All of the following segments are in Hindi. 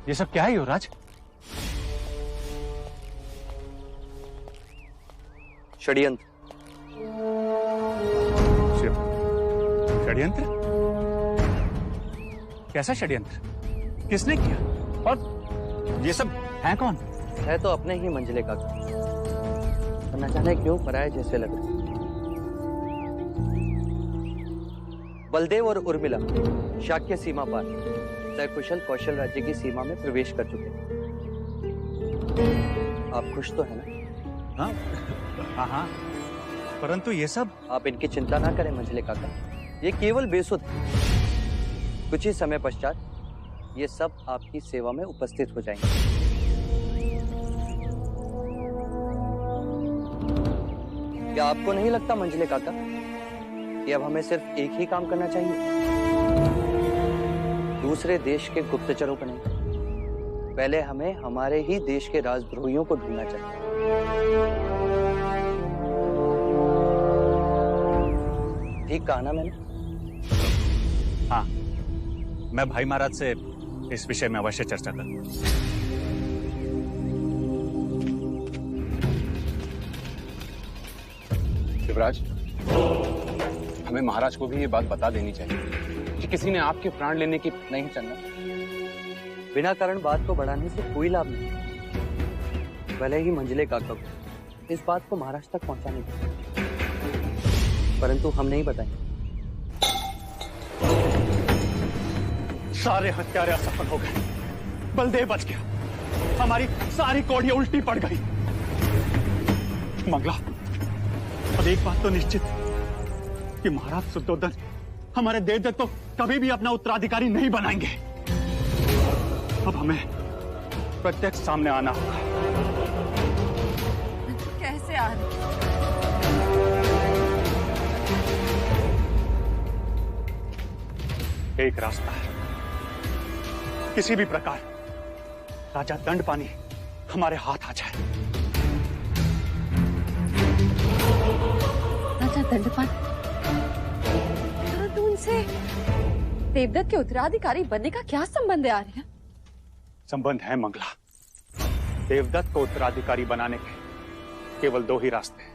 ये सब क्या है युवराज? षड्यंत्र। षड्यंत्र? कैसा षड्यंत्र? किसने किया? और ये सब है कौन? है तो अपने ही मंझले का, न जाने क्यों पराये जैसे लग रहे। बलदेव और उर्मिला शाक्य सीमा पार सकुशल कौशल राज्य की सीमा में प्रवेश कर चुके हैं। आप खुश तो है ना? हाँ हाँ हाँ, परंतु ये सब। आप इनकी चिंता ना करें मंझले काका, ये केवल बेसुध। कुछ ही समय पश्चात ये सब आपकी सेवा में उपस्थित हो जाएंगे। क्या आपको नहीं लगता मंझले काका कि अब हमें सिर्फ एक ही काम करना चाहिए? दूसरे देश के गुप्तचरों को नहीं, पहले हमें हमारे ही देश के राजद्रोहियों को ढूंढना चाहिए। ठीक कहा ना मैंने? हाँ, मैं भाई महाराज से इस विषय में अवश्य चर्चा करूंगा। युवराज, हमें महाराज को भी ये बात बता देनी चाहिए कि किसी ने आपके प्राण लेने की नहीं चलना। बिना कारण बात को बढ़ाने से कोई लाभ नहीं। भले ही मंझले काका को इस बात को महाराज तक पहुंचाने की, परंतु हम नहीं बताएंगे। सारे हत्यारे असफल हो गए, बलदेव बच गया, हमारी सारी कौड़ियां उल्टी पड़ गई। मंगला, अब एक बात तो निश्चित कि महाराज शुद्धोधन हमारे देवदत्त को कभी भी अपना उत्तराधिकारी नहीं बनाएंगे। अब हमें प्रत्यक्ष सामने आना होगा। कैसे आ रहे? एक रास्ता है, किसी भी प्रकार राजा दंडपानी हमारे हाथ आ जाए। राजा दंडपानी? परंतु उनसे देवदत्त के उत्तराधिकारी बनने का क्या संबंध है आर्य? संबंध है मंगला। देवदत्त को उत्तराधिकारी बनाने के केवल दो ही रास्ते हैं।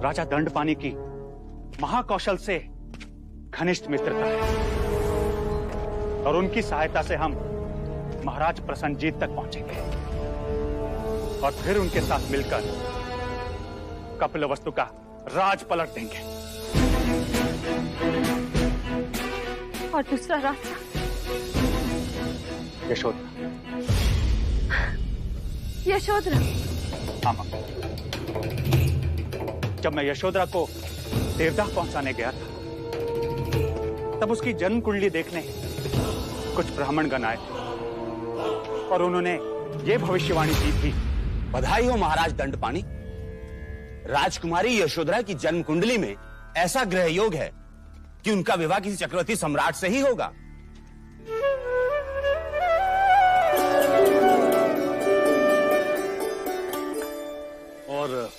राजा दंडपानी की महाकौशल से घनिष्ठ मित्रता है और उनकी सहायता से हम महाराज प्रसन्नजीत तक पहुंचेंगे और फिर उनके साथ मिलकर कपिलवस्तु का राज पलट देंगे। और दूसरा रास्ता? यशोधरा। यशोधरा? हाँ मां, जब मैं यशोधरा को देवदाह पहुंचाने गया था तब उसकी जन्म कुंडली देखने कुछ ब्राह्मणगण आए और उन्होंने ये भविष्यवाणी की थी। बधाई हो महाराज दंडपानी, राजकुमारी यशोधरा की जन्म कुंडली में ऐसा ग्रह योग है कि उनका विवाह किसी चक्रवर्ती सम्राट से ही होगा। और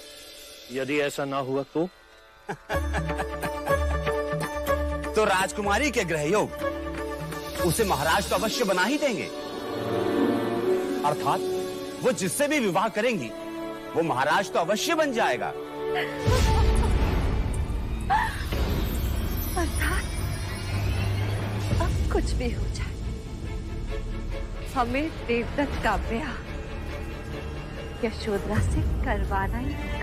यदि ऐसा ना हुआ तो? तो राजकुमारी के ग्रह योग उसे महाराज तो अवश्य बना ही देंगे। अर्थात वो जिससे भी विवाह करेंगी वो महाराज तो अवश्य बन जाएगा। अर्थात अब कुछ भी हो जाए हमें देवदत्त का ब्याह यशोधरा से करवाना ही होगा।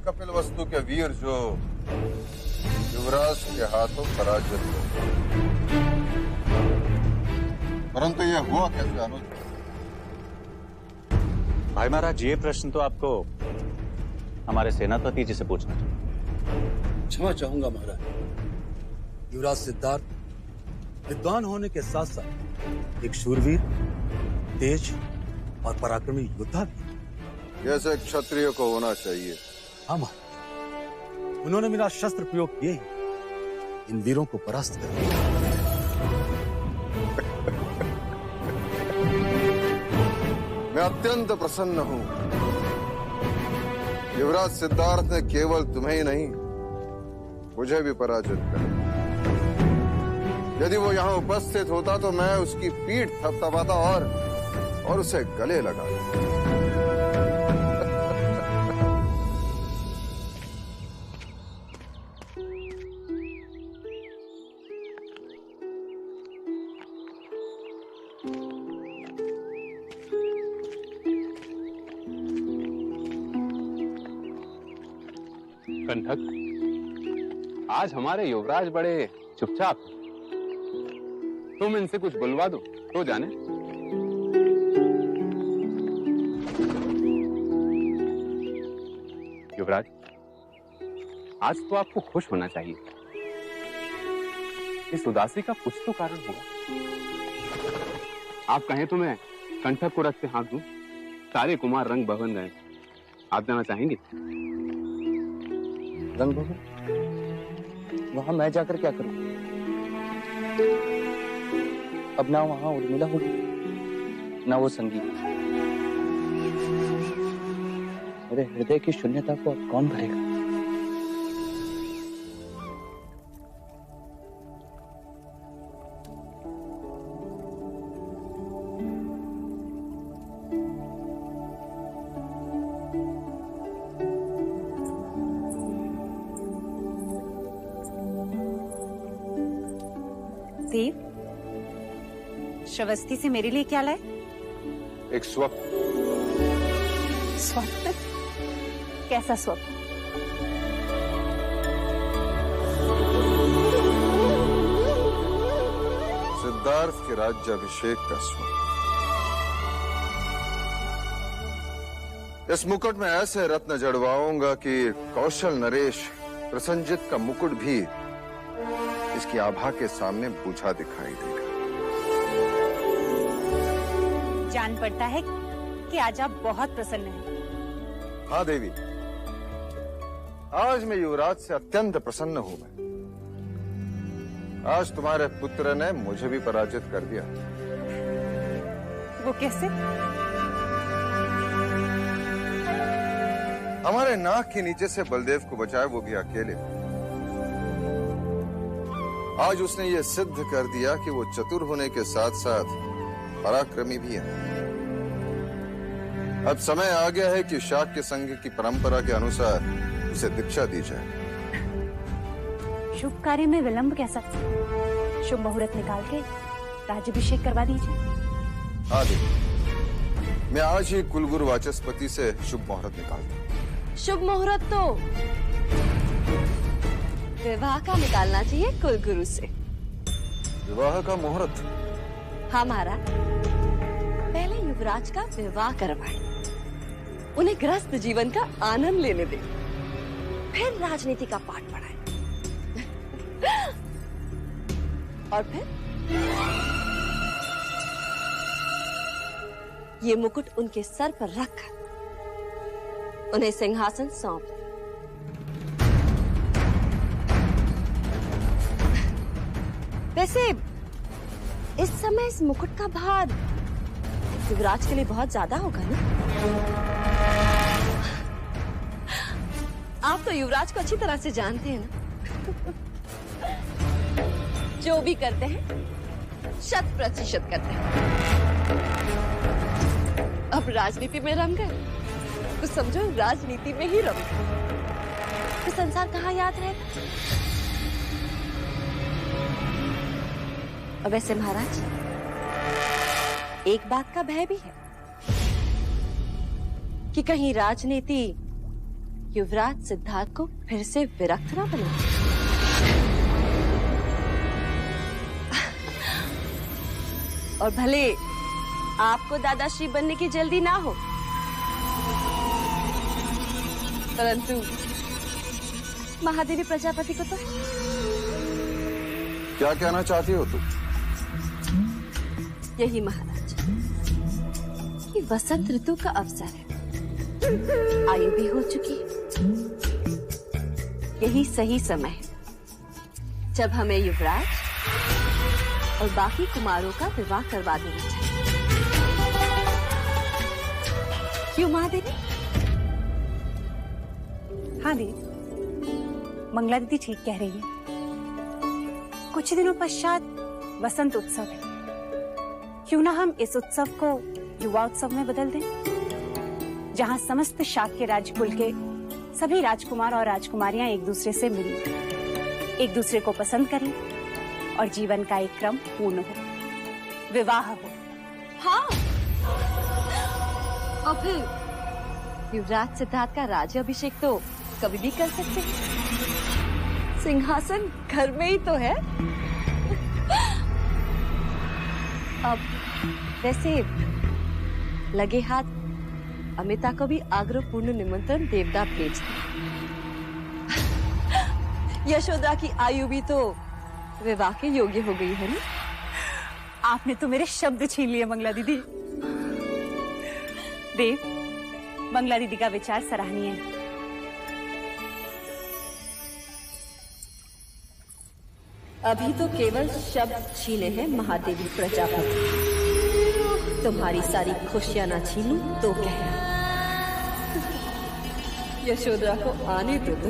कपिलवस्तु के वीर जो युवराज के हाथों पराजित हुए, परंतु यह हुआ कैसे अनुज? भाई महाराज, ये प्रश्न तो आपको हमारे सेनापति जी से पूछना चाहिए। क्षमा चाहूंगा महाराज। युवराज सिद्धार्थ विद्वान होने के साथ साथ एक शूरवीर, तेज और पराक्रमी योद्धा भी। जैसे क्षत्रिय को होना चाहिए। हाँ महाराज, उन्होंने मेरा शस्त्र प्रयोग किए ही इन वीरों को परास्त कर दिया। मैं अत्यंत प्रसन्न हूं। युवराज सिद्धार्थ ने केवल तुम्हें ही नहीं, मुझे भी पराजित कर दिया। यदि वो यहां उपस्थित होता तो मैं उसकी पीठ थपथपाता और उसे गले लगाता। कंठक, आज हमारे युवराज बड़े चुपचाप। तुम इनसे कुछ बुलवा दो तो जाने। युवराज, आज तो आपको खुश होना चाहिए। इस उदासी का कुछ तो कारण होगा। आप कहें तो मैं कंठक को रथ पे हाथ दूं। सारे कुमार रंग भवन गए। आप जाना चाहेंगे? रंग भवन? वहां मैं जाकर क्या करूं? अब ना वहां उर्मिला होगी ना वो संगीत। मेरे हृदय की शून्यता को अब कौन भरेगा? देव, श्रावस्ती से मेरे लिए क्या लाए? एक स्वप्न। स्वप्न? कैसा स्वप्न? सिद्धार्थ के राज्याभिषेक का स्वप्न। इस मुकुट में ऐसे रत्न जड़वाऊंगा कि कौशल नरेश प्रसन्नजित का मुकुट भी इसकी आभा के सामने बुझा दिखाई देगा। जान पड़ता है कि आज आप बहुत प्रसन्न हैं। हाँ देवी, आज मैं युवराज से अत्यंत प्रसन्न हूं। मैं आज तुम्हारे पुत्र ने मुझे भी पराजित कर दिया। वो कैसे? हमारे नाक के नीचे से बलदेव को बचाए, वो भी अकेले। आज उसने ये सिद्ध कर दिया कि वो चतुर होने के साथ साथ पराक्रमी भी है। अब समय आ गया है कि शाक्य संघ की परंपरा के अनुसार उसे दीक्षा दी जाए। शुभ कार्य में विलंब कैसा? शुभ मुहूर्त निकाल के राज्याभिषेक करवा दीजिए। हाँ देवी, मैं आज ही कुलगुरु वाचस्पति से शुभ मुहूर्त निकालता हूँ। शुभ मुहूर्त तो विवाह का निकालना चाहिए कुलगुरु से। विवाह का मुहूर्त? हाँ महाराज, पहले युवराज का विवाह करवाएं, उन्हें गृहस्थ जीवन का आनंद लेने दें, फिर राजनीति का पाठ पढ़ाएं और फिर ये मुकुट उनके सर पर रखकर उन्हें सिंहासन सौंप दें। वैसे इस समय इस मुकुट का भार युवराज के लिए बहुत ज्यादा होगा ना? आप तो युवराज को अच्छी तरह से जानते हैं ना। जो भी करते हैं 100% करते हैं। अब राजनीति में रम गए तो समझो राजनीति में ही रम गए। तो संसार कहाँ याद रहेगा? और वैसे महाराज, एक बात का भय भी है कि कहीं राजनीति युवराज सिद्धार्थ को फिर से विरक्त ना बने। और भले आपको दादाश्री बनने की जल्दी ना हो, परंतु महादेवी प्रजापति को तो है। क्या कहना चाहती हो तुम? यही महाराज, कि वसंत ऋतु का अवसर है, आयु भी हो चुकी है, यही सही समय है जब हमें युवराज और बाकी कुमारों का विवाह करवा देना चाहिए। क्यों महादेवी? हाँ दी, मंगला दीदी ठीक कह रही है। कुछ दिनों पश्चात वसंत उत्सव है। क्यों ना हम इस उत्सव को युवा उत्सव में बदल दें, जहां समस्त शाक्य राजकुल के सभी राजकुमार और राजकुमारियां एक दूसरे से मिलें, एक दूसरे को पसंद करें और जीवन का एक क्रम पूर्ण हो, विवाह हो। हाँ, और फिर युवराज सिद्धार्थ का राज्याभिषेक तो कभी भी कर सकते हैं। सिंहासन घर में ही तो है। अब वैसे लगे हाथ अमिता को भी आग्रहपूर्ण निमंत्रण देवता भेज दे। यशोदा की आयु भी तो विवाह के योग्य हो गई है ना? आपने तो मेरे शब्द छीन लिए मंगला दीदी। देव, मंगला दीदी का विचार सराहनीय है। अभी तो केवल शब्द छीने हैं महादेवी प्रजापति। तुम्हारी सारी खुशियां ना छीनूं तो क्या? यशोदा को आने दो तो।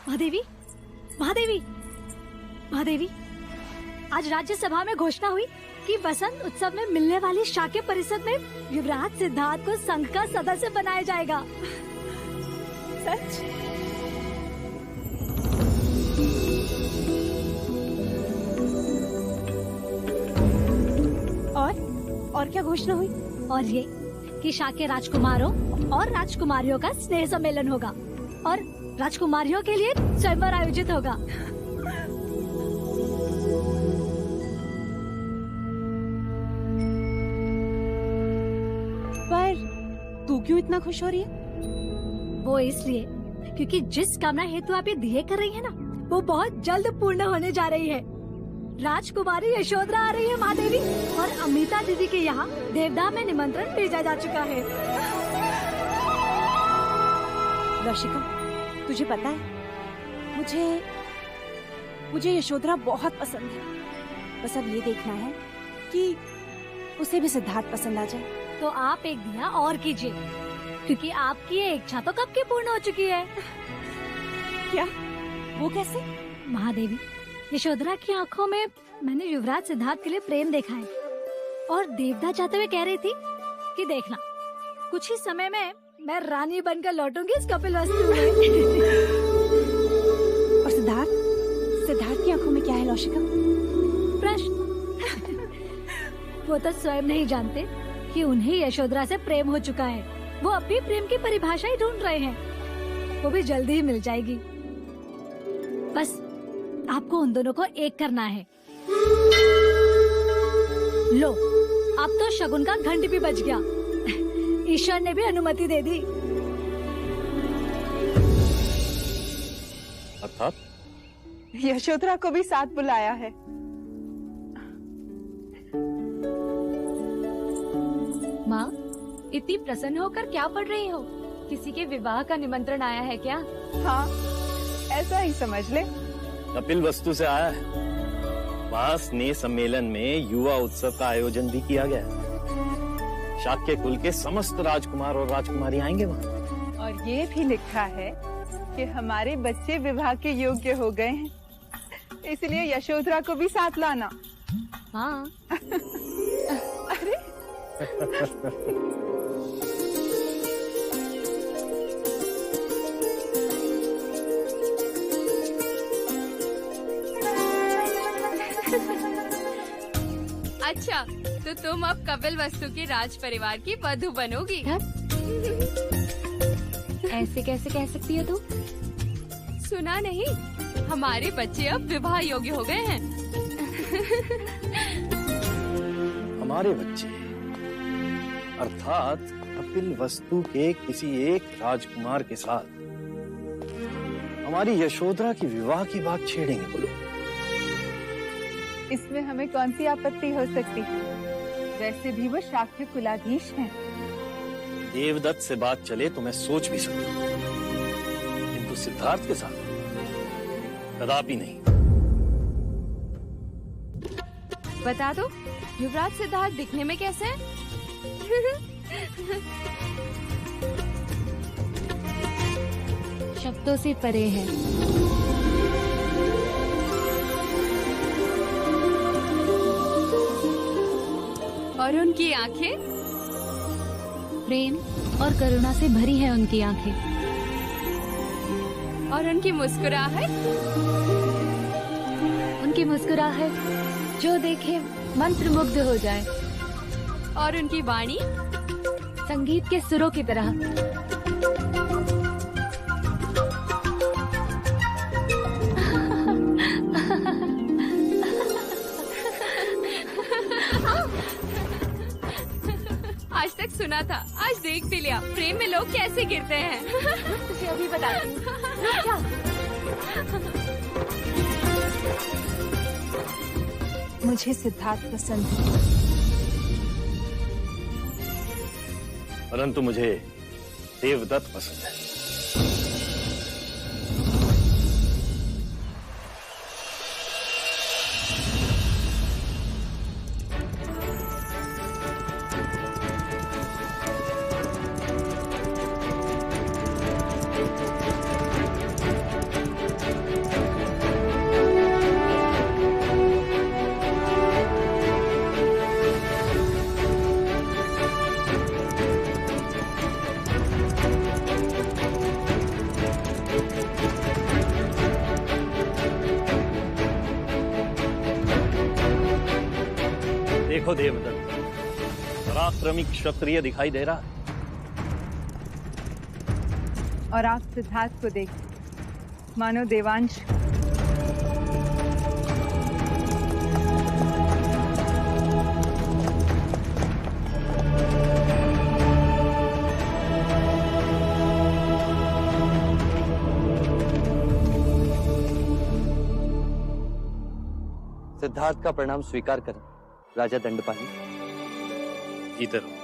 महादेवी, महादेवी, महादेवी, आज राज्यसभा में घोषणा हुई कि वसंत उत्सव में मिलने वाली शाक्य परिषद में युवराज सिद्धार्थ को संघ का सदस्य बनाया जाएगा। सच? और क्या घोषणा हुई? और ये कि शाक्य राजकुमारों और राजकुमारियों का स्नेह सम्मेलन होगा और राजकुमारियों के लिए स्वयंवर आयोजित होगा। पर तू क्यों इतना खुश हो रही है? वो इसलिए क्योंकि जिस कामना हेतु आप ये दिए कर रही है ना, वो बहुत जल्द पूर्ण होने जा रही है। राजकुमारी यशोधरा आ रही है महादेवी, और अमिता दीदी के यहाँ देवदा में निमंत्रण भेजा जा चुका है। लौशिका, तुझे पता है, मुझे यशोधरा बहुत पसंद है। बस अब ये देखना है कि उसे भी सिद्धार्थ पसंद आ जाए। तो आप एक दिया और कीजिए, क्योंकि आपकी ये इच्छा तो कब की पूर्ण हो चुकी है। क्या? वो कैसे? महादेवी, यशोधरा की आंखों में मैंने युवराज सिद्धार्थ के लिए प्रेम देखा है, और देवदा चाहते हुए कह रही थी कि देखना, कुछ ही समय में मैं रानी बनकर लौटूंगी इस कपिलवस्तु में। और सिद्धार्थ की आंखों में क्या है लौशिका? प्रश्न। वो तो स्वयं नहीं जानते कि उन्हें यशोधरा से प्रेम हो चुका है। वो अब भी प्रेम की परिभाषा ही ढूंढ रहे हैं। वो भी जल्दी ही मिल जाएगी। बस आपको उन दोनों को एक करना है। लो, अब तो शगुन का घंट भी बज गया। ईश्वर ने भी अनुमति दे दी। अर्थात यशोधरा को भी साथ बुलाया है। माँ, इतनी प्रसन्न होकर क्या पढ़ रही हो? किसी के विवाह का निमंत्रण आया है क्या? हाँ, ऐसा ही समझ ले। कपिल वस्तु से आया है। वहाँ स्नेह सम्मेलन में युवा उत्सव का आयोजन भी किया गया है। शाक्य कुल के समस्त राजकुमार और राजकुमारी आएंगे वहाँ। और ये भी लिखा है कि हमारे बच्चे विवाह के योग्य हो गए हैं, इसलिए यशोधरा को भी साथ लाना। हाँ। अरे अच्छा, तो तुम अब कपिल वस्तु के राज परिवार की वधू बनोगी? ऐसे कैसे कह सकती है तू? सुना नहीं, हमारे बच्चे अब विवाह योग्य हो गए हैं। हमारे बच्चे अर्थात कपिल वस्तु के किसी एक राजकुमार के साथ हमारी यशोधरा की विवाह की बात छेड़ेंगे बोलो। इसमें हमें कौन सी आपत्ति हो सकती है? वैसे भी वो शाक्य कुलाधीश हैं। देवदत्त से बात चले तो मैं सोच भी सकता हूँ, किंतु सिद्धार्थ के साथ कदापि नहीं। बता दो, युवराज सिद्धार्थ दिखने में कैसे हैं? शब्दों से परे है। और उनकी आंखें? प्रेम और करुणा से भरी है उनकी आंखें। और उनकी मुस्कुराहट? उनकी मुस्कुराहट जो देखे मंत्रमुग्ध हो जाए। और उनकी वाणी? संगीत के सुरों की तरह। आज तक सुना था, आज देख भी लिया। प्रेम में लोग कैसे गिरते हैं। तुझे अभी बताती हूँ। क्या? मुझे सिद्धार्थ पसंद है, परंतु मुझे देवदत्त पसंद है। देखो देवदत्त, पराक्रमी क्षत्रिय दिखाई दे रहा है। और आप सिद्धार्थ को देख मानो देवांश। सिद्धार्थ का प्रणाम स्वीकार करें राजा दंडपाणी। जीते रहो।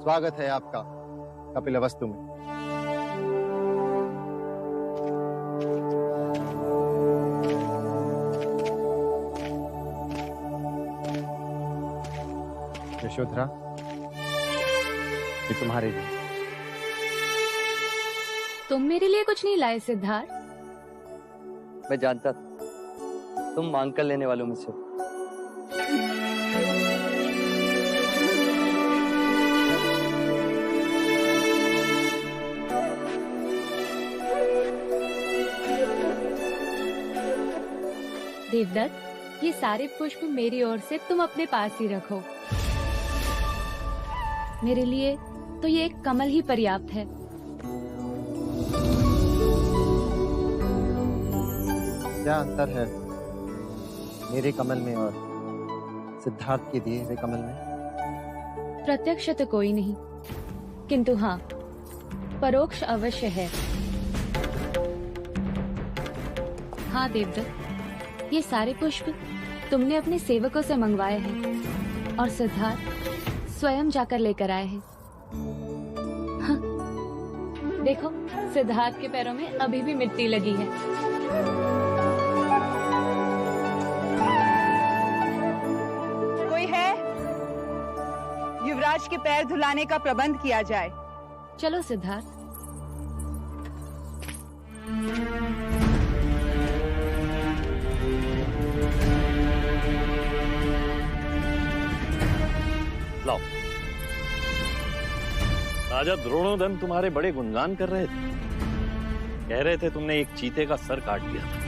स्वागत है आपका कपिलवस्तु में। यशोधरा, ये तुम्हारे लिए। तुम मेरे लिए कुछ नहीं लाए सिद्धार्थ? मैं जानता था तुम मांग कर लेने वालों में से हो। देवदत्त, ये सारे पुष्प मेरी ओर से तुम अपने पास ही रखो। मेरे लिए तो ये एक कमल ही पर्याप्त है। क्या अंतर है मेरे कमल में और सिद्धार्थ के दिए हुए कमल में? प्रत्यक्ष तो कोई नहीं, किंतु हाँ, परोक्ष अवश्य है। हाँ देवदत्त, ये सारे पुष्प तुमने अपने सेवकों से मंगवाए हैं और सिद्धार्थ स्वयं जाकर लेकर आए हैं। हाँ, देखो सिद्धार्थ के पैरों में अभी भी मिट्टी लगी है। कोई है? युवराज के पैर धुलाने का प्रबंध किया जाए। चलो सिद्धार्थ। लाओ। राजा द्रोणोदन तुम्हारे बड़े गुणगान कर रहे थे। कह रहे थे तुमने एक चीते का सर काट दिया था।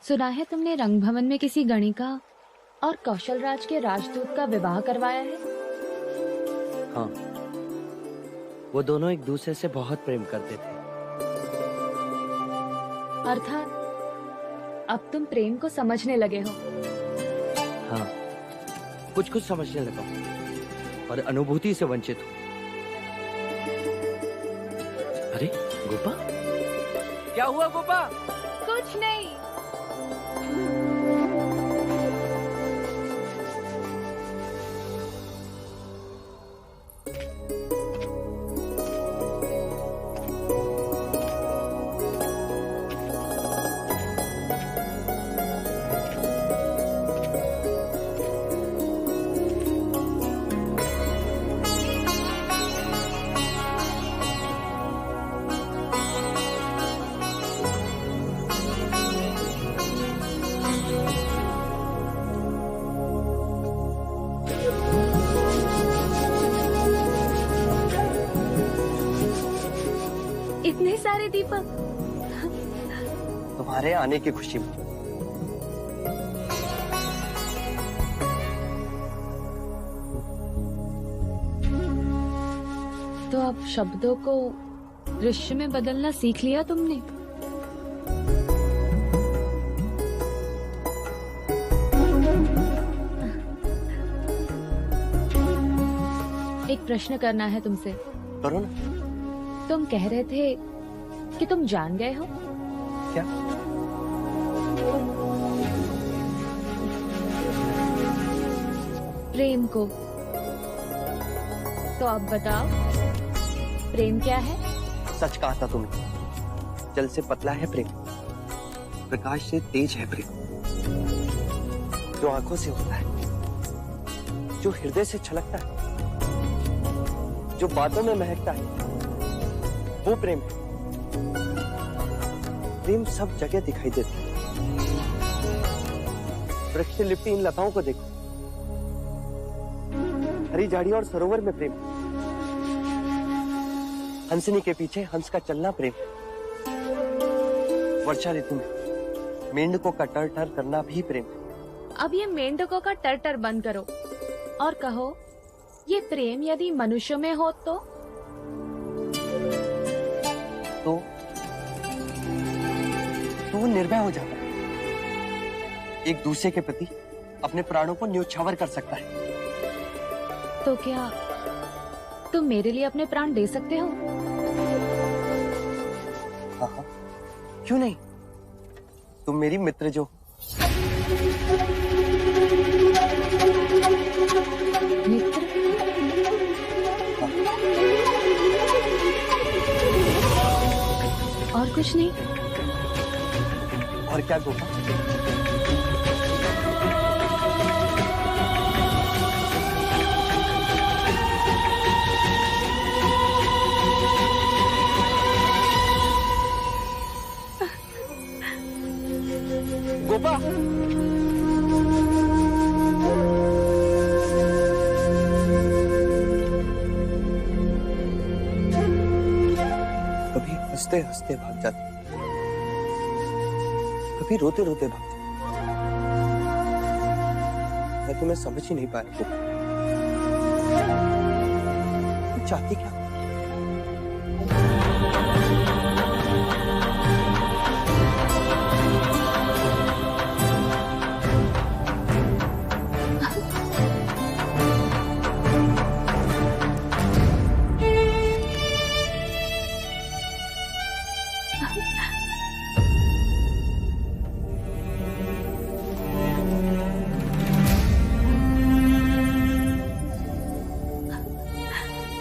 सुना है तुमने रंग भवन में किसी गणिका और कौशल राज के राजदूत का विवाह करवाया है। हाँ, वो दोनों एक दूसरे से बहुत प्रेम करते थे। अर्थात अब तुम प्रेम को समझने लगे हो। हाँ, कुछ कुछ समझने लगा हूँ और अनुभूति से वंचित हूँ। अरे गोपा, क्या हुआ गोपा? कुछ नहीं। इतने सारे दीपक तुम्हारे आने की खुशी में। तो अब शब्दों को दृश्य में बदलना सीख लिया तुमने। एक प्रश्न करना है तुमसे। करो ना। तुम कह रहे थे कि तुम जान गए हो। क्या? प्रेम को। तो अब बताओ, प्रेम क्या है? सच कहा था तुमने। जल से पतला है प्रेम, प्रकाश से तेज है प्रेम। जो आंखों से होता है, जो हृदय से छलकता है, जो बातों में महकता है, वो प्रेम है। प्रेम सब जगह दिखाई देता है। वृक्ष से लिपटी इन लताओं को देखो, हरी झाड़ियों और सरोवर में प्रेम। हंसनी के पीछे हंस का चलना प्रेम। वर्षा ऋतु में मेंढकों का टर टर करना भी प्रेम। अब ये मेंढकों का टर टर बंद करो और कहो, ये प्रेम यदि मनुष्य में हो तो तू निर्भय हो जाता है। एक दूसरे के प्रति अपने प्राणों को न्योछावर कर सकता है। तो क्या तुम मेरे लिए अपने प्राण दे सकते हो? हाँ हाँ, क्यों नहीं? तुम मेरी मित्र जो। मित्र? हाँ। और कुछ नहीं? और क्या गोपा? गोपा, कभी हंसते हंसते भाग जाती, कभी रोते रोते भाग जाती। मैं तुम्हें समझ ही नहीं पाया गोपा। तुम चाहती क्या?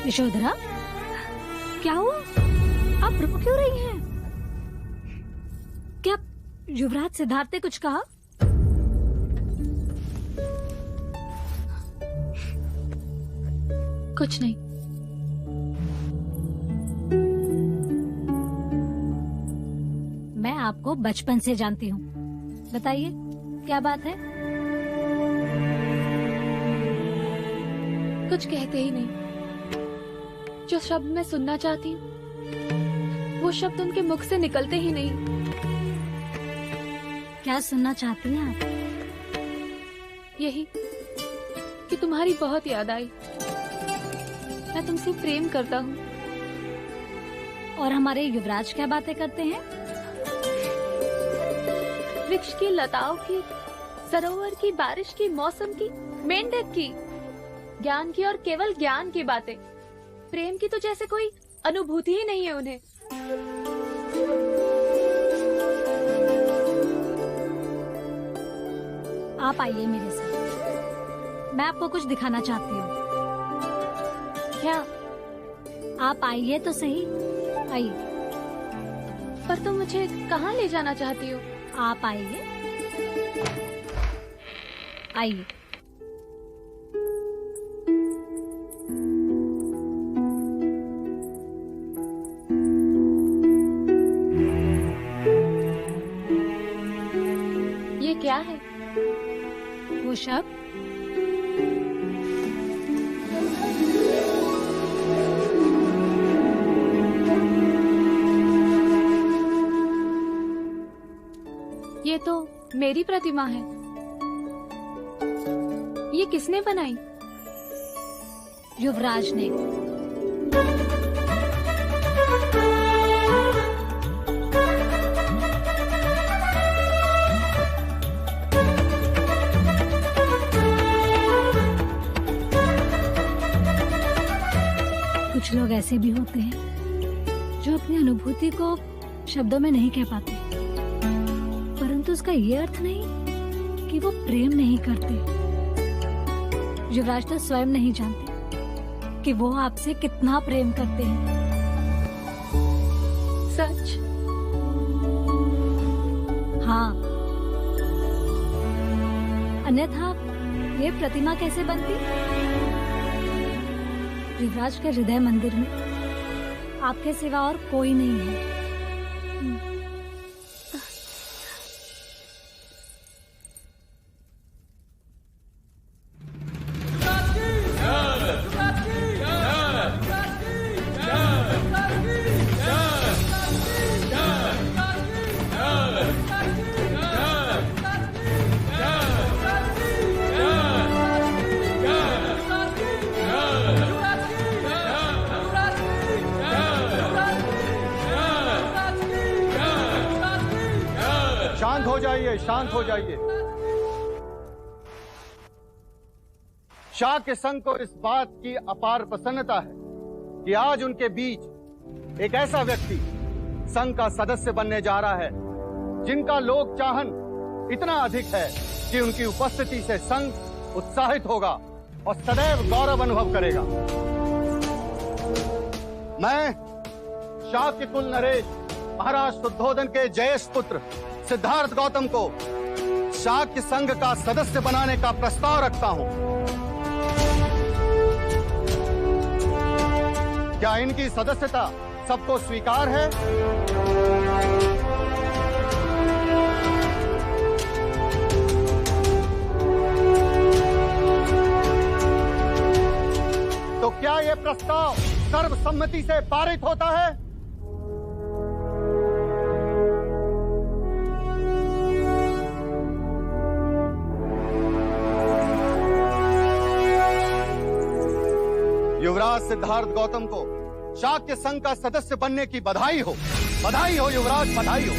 यशोधरा, क्या हुआ? आप रो क्यों रही हैं? क्या युवराज सिद्धार्थ ने कुछ कहा? कुछ नहीं। मैं आपको बचपन से जानती हूँ। बताइए, क्या बात है? कुछ कहते ही नहीं। जो शब्द मैं सुनना चाहती हूँ वो शब्द उनके मुख से निकलते ही नहीं। क्या सुनना चाहती हैं आप? यही कि तुम्हारी बहुत याद आई। मैं तुमसे प्रेम करता हूँ। और हमारे युवराज क्या बातें करते हैं? वृक्ष की, लताओं की, सरोवर की, बारिश की, मौसम की, मेंढक की, ज्ञान की और केवल ज्ञान की बातें। प्रेम की तो जैसे कोई अनुभूति ही नहीं है उन्हें। आप आइए मेरे साथ, मैं आपको कुछ दिखाना चाहती हूँ। क्या? आप आइए तो सही, आइए। पर तुम मुझे कहाँ ले जाना चाहती हो? आप आइए, आइए। ये क्या है? वो शब्द ये तो मेरी प्रतिमा है। ये किसने बनाई? युवराज ने। कुछ लोग ऐसे भी होते हैं जो अपनी अनुभूति को शब्दों में नहीं कह पाते, परंतु उसका ये अर्थ नहीं कि वो प्रेम नहीं करते। युवराज तो स्वयं नहीं जानते कि वो आपसे कितना प्रेम करते हैं। सच? हाँ, अन्यथा ये प्रतिमा कैसे बनती? युवराज के हृदय मंदिर में आपके सिवा और कोई नहीं है। शांत हो जाइए। शाह के संघ को इस बात की अपार प्रसन्नता है कि आज उनके बीच एक ऐसा व्यक्ति संघ का सदस्य बनने जा रहा है जिनका लोक चाहन इतना अधिक है कि उनकी उपस्थिति से संघ उत्साहित होगा और सदैव गौरव अनुभव करेगा। मैं शाह के कुल नरेश महाराज शुद्धोधन के जयेश पुत्र सिद्धार्थ गौतम को शाक्य संघ का सदस्य बनाने का प्रस्ताव रखता हूं। क्या इनकी सदस्यता सबको स्वीकार है? तो क्या यह प्रस्ताव सर्वसम्मति से पारित होता है? युवराज सिद्धार्थ गौतम को शाक्य संघ का सदस्य बनने की बधाई हो। बधाई हो युवराज, बधाई हो।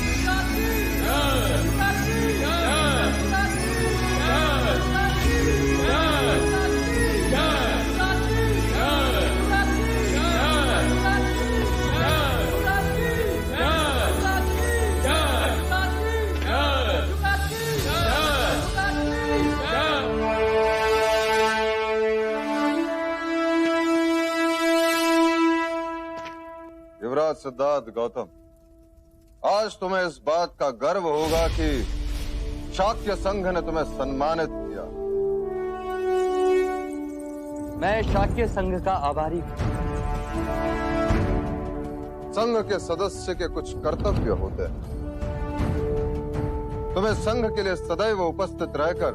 युवराज सिद्धार्थ गौतम, आज तुम्हें इस बात का गर्व होगा कि शाक्य संघ ने तुम्हें सम्मानित किया। मैं शाक्य संघ का आभारी हूं। संघ के सदस्य के कुछ कर्तव्य होते हैं। तुम्हें संघ के लिए सदैव उपस्थित रहकर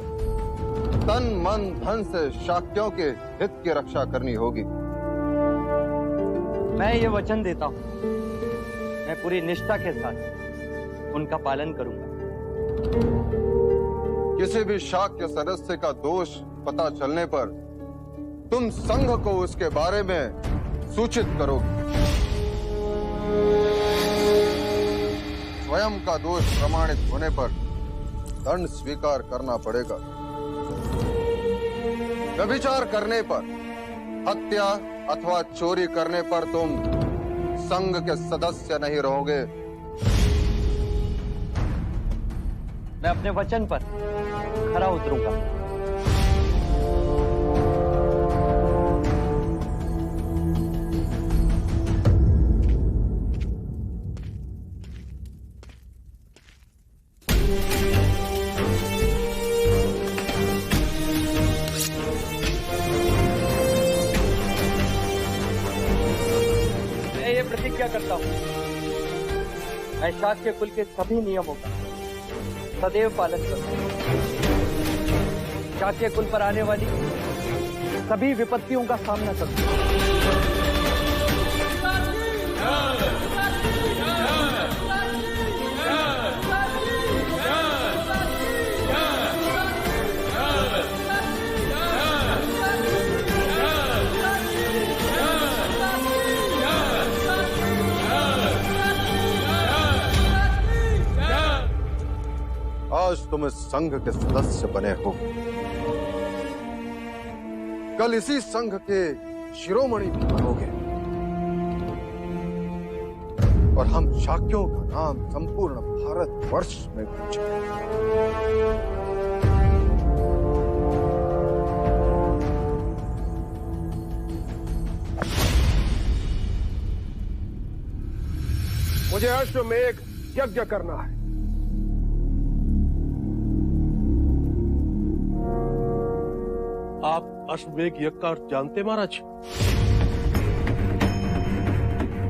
तन मन धन से शाक्यों के हित की रक्षा करनी होगी। मैं ये वचन देता हूं, मैं पूरी निष्ठा के साथ उनका पालन करूंगा। किसी भी शाक्य सदस्य का दोष पता चलने पर तुम संघ को उसके बारे में सूचित करोगे। स्वयं का दोष प्रमाणित होने पर दंड स्वीकार करना पड़ेगा। व्यभिचार करने पर, हत्या अथवा चोरी करने पर तुम संघ के सदस्य नहीं रहोगे। मैं अपने वचन पर खरा उतरूंगा। मैं ये प्रतिज्ञा करता हूं, मैं शाक्य कुल के सभी नियमों का सदैव पालन करूंगा। शाक्य कुल पर आने वाली सभी विपत्तियों का सामना करूंगा। आज तुम इस संघ के सदस्य बने हो, कल इसी संघ के शिरोमणि भी बनोगे और हम शाक्यों का नाम संपूर्ण भारतवर्ष में गूंजेगा। मुझे अश्वमेघ यज्ञ करना है। आप अश्वमेघ यज्ञ का अर्थ जानते महाराज?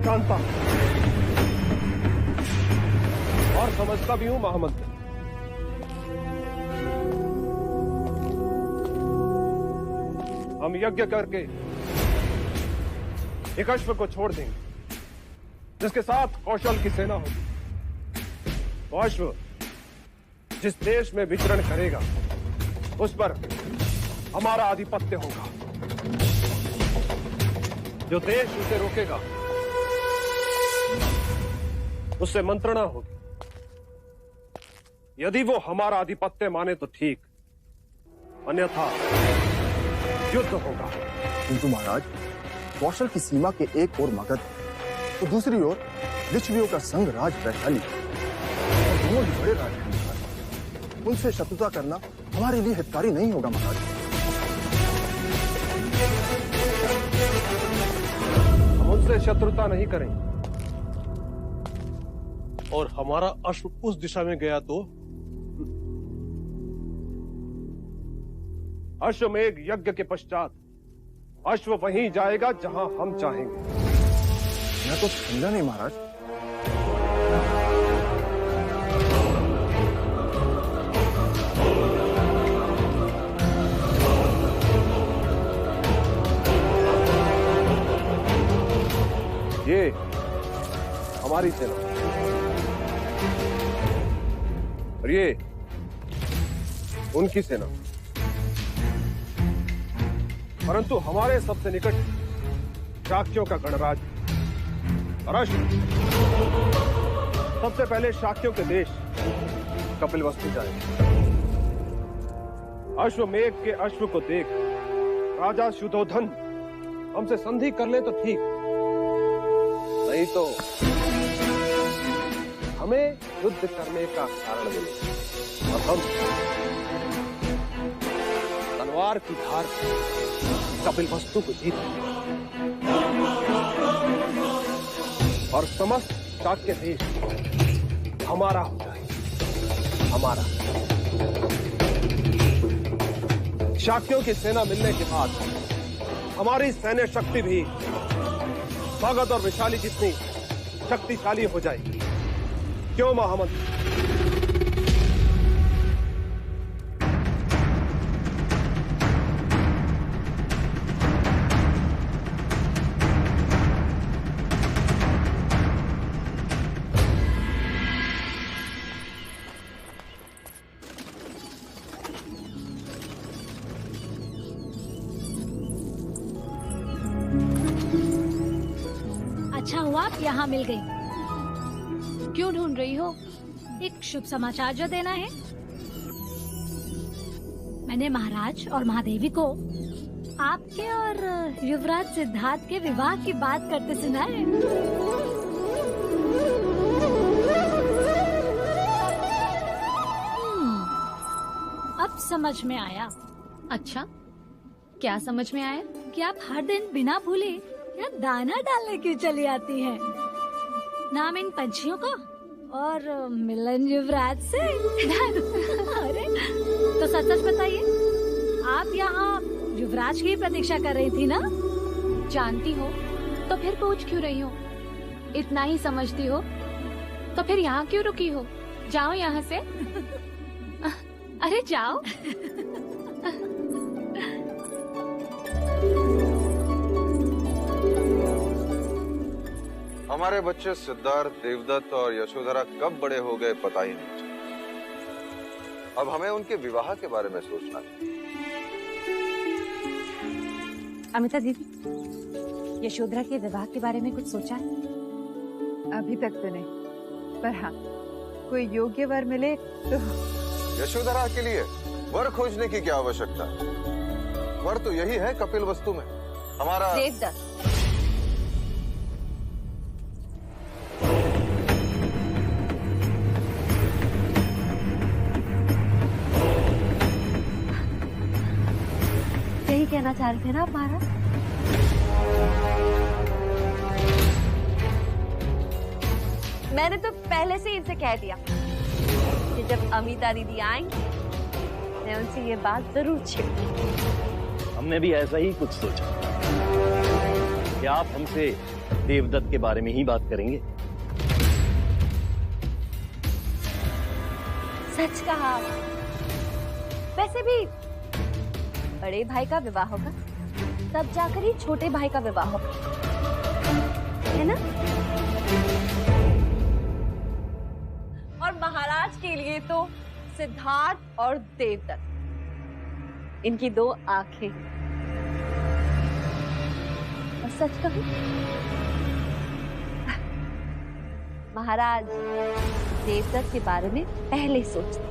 जानता हूं और समझता भी हूं महामंत्री। हम यज्ञ करके एक अश्व को छोड़ देंगे जिसके साथ कौशल की सेना होगी। वो अश्व जिस देश में विचरण करेगा उस पर हमारा आधिपत्य होगा। जो देश उसे रोकेगा उससे मंत्रणा होगी। यदि वो हमारा आधिपत्य माने तो ठीक, अन्यथा युद्ध होगा। किंतु महाराज, कौशल की सीमा के एक ओर मगध तो दूसरी ओर लिच्छवियों का संघ राज वैशाली, और दोनों ही बड़े राज हैं। उनसे शत्रुता करना हमारे लिए हितकारी नहीं होगा महाराज। हम उनसे शत्रुता नहीं करेंगे। और हमारा अश्व उस दिशा में गया तो? अश्वमेघ यज्ञ के पश्चात अश्व वहीं जाएगा जहां हम चाहेंगे। मैं तो समझा नहीं महाराज। ये हमारी सेना और ये उनकी सेना, परंतु हमारे सबसे निकट शाक्यों का गणराज और अश्व सबसे पहले शाक्यों के देश कपिलवस्तु जाएंगे। अश्वमेघ के अश्व को देख राजा शुद्धोधन हमसे संधि कर ले तो ठीक, नहीं तो हमें युद्ध करने का कारण मिले और हम तलवार की धार कपिलवस्तु को जीत और समस्त शाक्य देश हमारा हो जाए। हमारा शाक्यों की सेना मिलने के बाद हमारी सैन्य शक्ति भी मगध और वैशाली जितनी शक्तिशाली हो जाएगी। क्यों महामंत्री? हूँ आप यहाँ मिल गई। क्यों ढूंढ रही हो? एक शुभ समाचार जो देना है। मैंने महाराज और महादेवी को आपके और युवराज सिद्धार्थ के विवाह की बात करते सुना है। अब समझ में आया। अच्छा, क्या समझ में आया? कि आप हर दिन बिना भूले यहाँ दाना डालने क्यों चली आती हैं? नाम इन पंछियों का और मिलन युवराज से। अरे तो सच सच बताइए, आप यहाँ युवराज की प्रतीक्षा कर रही थी ना? जानती हो तो फिर पूछ क्यों रही हो? इतना ही समझती हो तो फिर यहाँ क्यों रुकी हो? जाओ यहाँ से। अरे जाओ। हमारे बच्चे सिद्धार्थ, देवदत्त और यशोधरा कब बड़े हो गए पता ही नहीं चला। अब हमें उनके विवाह के बारे में सोचना चाहिए। अमिता दीदी, यशोधरा के विवाह के बारे में कुछ सोचा है? अभी तक तो नहीं, पर हाँ, कोई योग्य वर मिले तो। यशोधरा के लिए वर खोजने की क्या आवश्यकता? वर तो यही है कपिल वस्तु में हमारा देवदत्त। यही कहना चाह रहे थे ना आप महाराज? मैंने तो पहले से इनसे कह दिया कि जब अमिता दीदी आएंगी मैं उनसे ये बात जरूर छेड़ूंगी। हमने भी ऐसा ही कुछ सोचा कि आप हमसे देवदत्त के बारे में ही बात करेंगे। सच कहा। वैसे भी बड़े भाई का विवाह होगा तब जाकर ही छोटे भाई का विवाह होगा, है ना? और महाराज के लिए तो सिद्धार्थ और देवदत्त, इनकी दो आंखें। और सच कहूं, महाराज देवदत्त के बारे में पहले सोचते।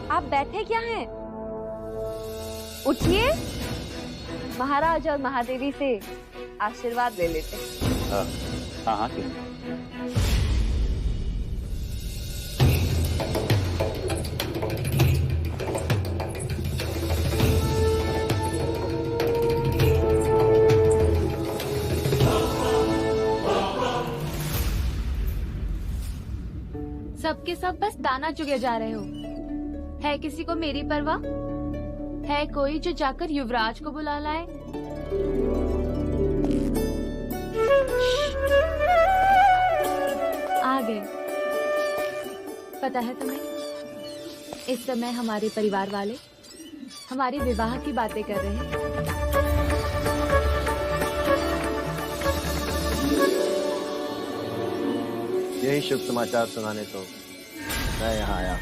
आप बैठे क्या हैं? उठिए, महाराज और महादेवी से आशीर्वाद ले लेते हैं। हाँ हाँ क्यों? सबके सब बस दाना चुगे जा रहे हो। है किसी को मेरी परवाह? है कोई जो जाकर युवराज को बुला लाए? आ गए। पता है तुम्हें, इस समय हमारे परिवार वाले हमारे विवाह की बातें कर रहे हैं। यही शुभ समाचार सुनाने तो मैं यहाँ आया।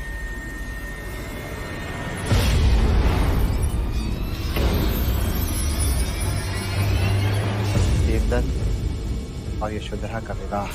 देवदत्त और यशोधरा का विवाह।